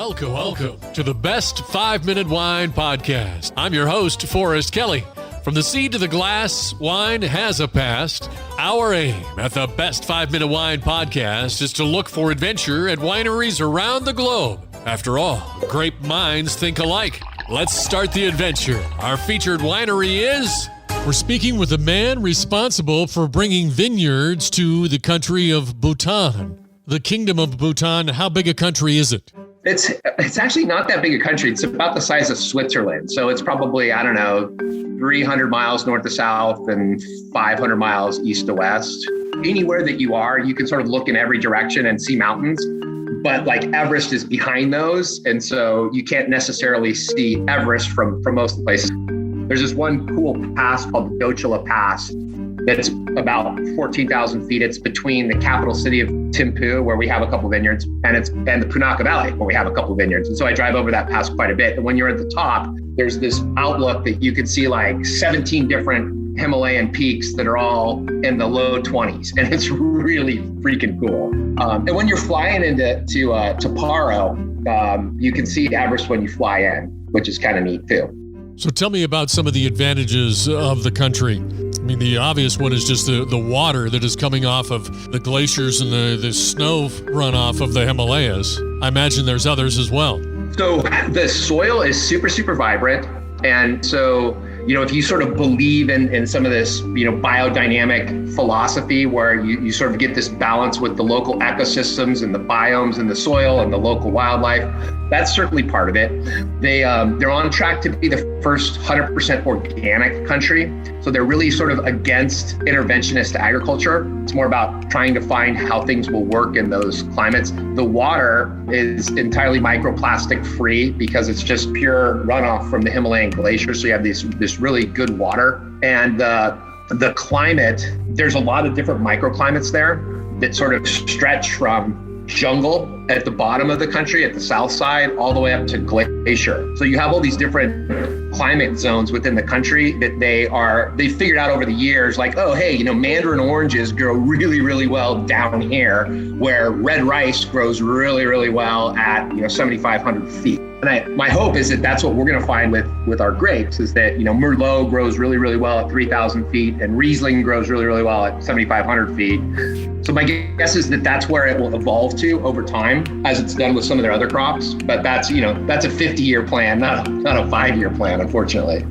Welcome to the Best 5-Minute Wine Podcast. I'm your host, Forrest Kelly. From the seed to the glass, wine has a past. Our aim at the Best 5-Minute Wine Podcast is to look for adventure at wineries around the globe. After all, grape minds think alike. Let's start the adventure. Our featured winery is... We're speaking with a man responsible for bringing vineyards to the country of Bhutan. The Kingdom of Bhutan, how big a country is it? It's actually not that big a country. It's about the size of Switzerland. So it's probably, 300 miles north to south and 500 miles east to west. Anywhere that you are, you can sort of look in every direction and see mountains. But like Everest is behind those. And so you can't necessarily see Everest from most of the places. There's this one cool pass called the Dochala Pass. That's about 14,000 feet. It's between the capital city of Thimphu, where we have a couple of vineyards, and the Punakha Valley, where we have a couple of vineyards. And so I drive over that pass quite a bit. And when you're at the top, there's this outlook that you can see like 17 different Himalayan peaks that are all in the low 20s. And it's really freaking cool. And when you're flying into Paro, you can see Everest when you fly in, which is kind of neat too. So tell me about some of the advantages of the country. I mean, the obvious one is just the water that is coming off of the glaciers and the snow runoff of the Himalayas. I imagine there's others as well. So the soil is super, super vibrant. And so, if you sort of believe in some of this, biodynamic philosophy where you sort of get this balance with the local ecosystems and the biomes and the soil and the local wildlife, that's certainly part of it. They're on track to be the first 100% organic country. So they're really sort of against interventionist agriculture. It's more about trying to find how things will work in those climates. The water is entirely microplastic free because it's just pure runoff from the Himalayan glaciers. So you have this really good water. And the climate, there's a lot of different microclimates there that sort of stretch from jungle at the bottom of the country, at the south side, all the way up to glacier. So you have all these different climate zones within the country that they figured out over the years, like, oh, hey, mandarin oranges grow really, really well down here, where red rice grows really, really well at, 7,500 feet. And my hope is that that's what we're going to find with our grapes, is that, Merlot grows really, really well at 3,000 feet and Riesling grows really, really well at 7,500 feet. So my guess is that that's where it will evolve to over time, as it's done with some of their other crops. But that's a 50-year plan, not a 5-year plan, unfortunately.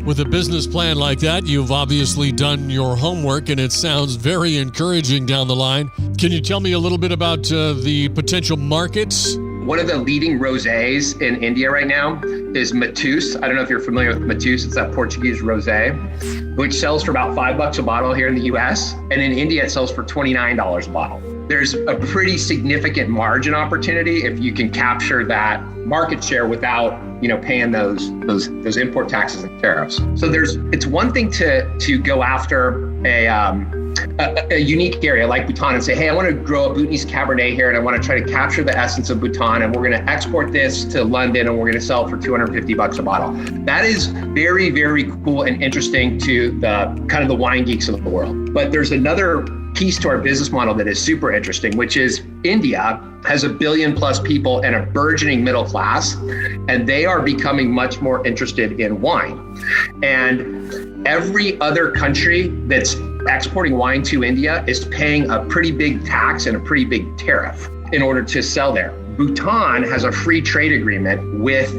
With a business plan like that, you've obviously done your homework, and it sounds very encouraging down the line. Can you tell me a little bit about the potential markets? One of the leading rosés in India right now is Matus. I don't know if you're familiar with Matus. It's that Portuguese rosé, which sells for about $5 a bottle here in the US. And in India, it sells for $29 a bottle. There's a pretty significant margin opportunity if you can capture that market share without, paying those import taxes and tariffs. So it's one thing to go after a unique area like Bhutan and say, hey, I want to grow a Bhutanese Cabernet here and I want to try to capture the essence of Bhutan, and we're going to export this to London and we're going to sell it for $250 a bottle. That is very, very cool and interesting to the kind of the wine geeks of the world. But there's another piece to our business model that is super interesting, which is India has 1 billion plus people and a burgeoning middle class, and they are becoming much more interested in wine. And every other country that's exporting wine to India is paying a pretty big tax and a pretty big tariff in order to sell there. Bhutan has a free trade agreement with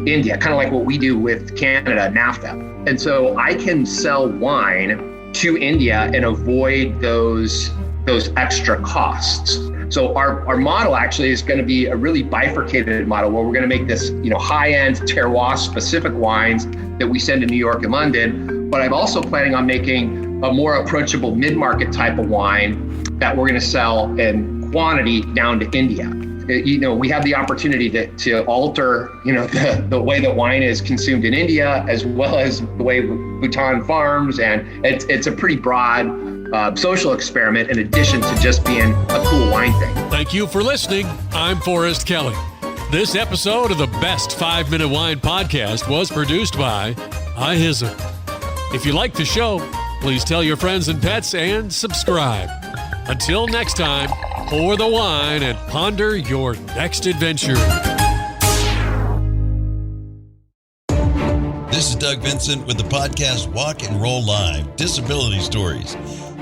India, kind of like what we do with Canada, NAFTA. And so I can sell wine to India and avoid those extra costs. So our model actually is going to be a really bifurcated model where we're going to make this, high-end terroir specific wines that we send to New York and London. But I'm also planning on making a more approachable mid-market type of wine that we're going to sell in quantity down to India. We have the opportunity to alter, the way that wine is consumed in India, as well as the way Bhutan farms. And it's a pretty broad social experiment in addition to just being a cool wine thing. Thank you for listening. I'm Forrest Kelly. This episode of the Best 5-Minute Wine Podcast was produced by iHizzle. If you like the show, please tell your friends and pets and subscribe. Until next time, pour the wine and ponder your next adventure. This is Doug Vincent with the podcast Walk and Roll Live, Disability Stories.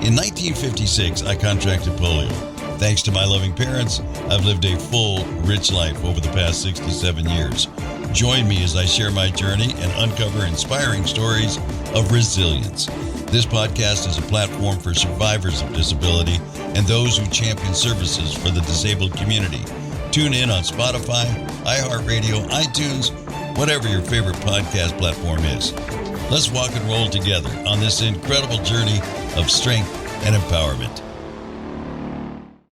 In 1956, I contracted polio. Thanks to my loving parents, I've lived a full, rich life over the past 67 years. Join me as I share my journey and uncover inspiring stories of resilience. This podcast is a platform for survivors of disability and those who champion services for the disabled community. Tune in on Spotify, iHeartRadio, iTunes, whatever your favorite podcast platform is. Let's walk and roll together on this incredible journey of strength and empowerment.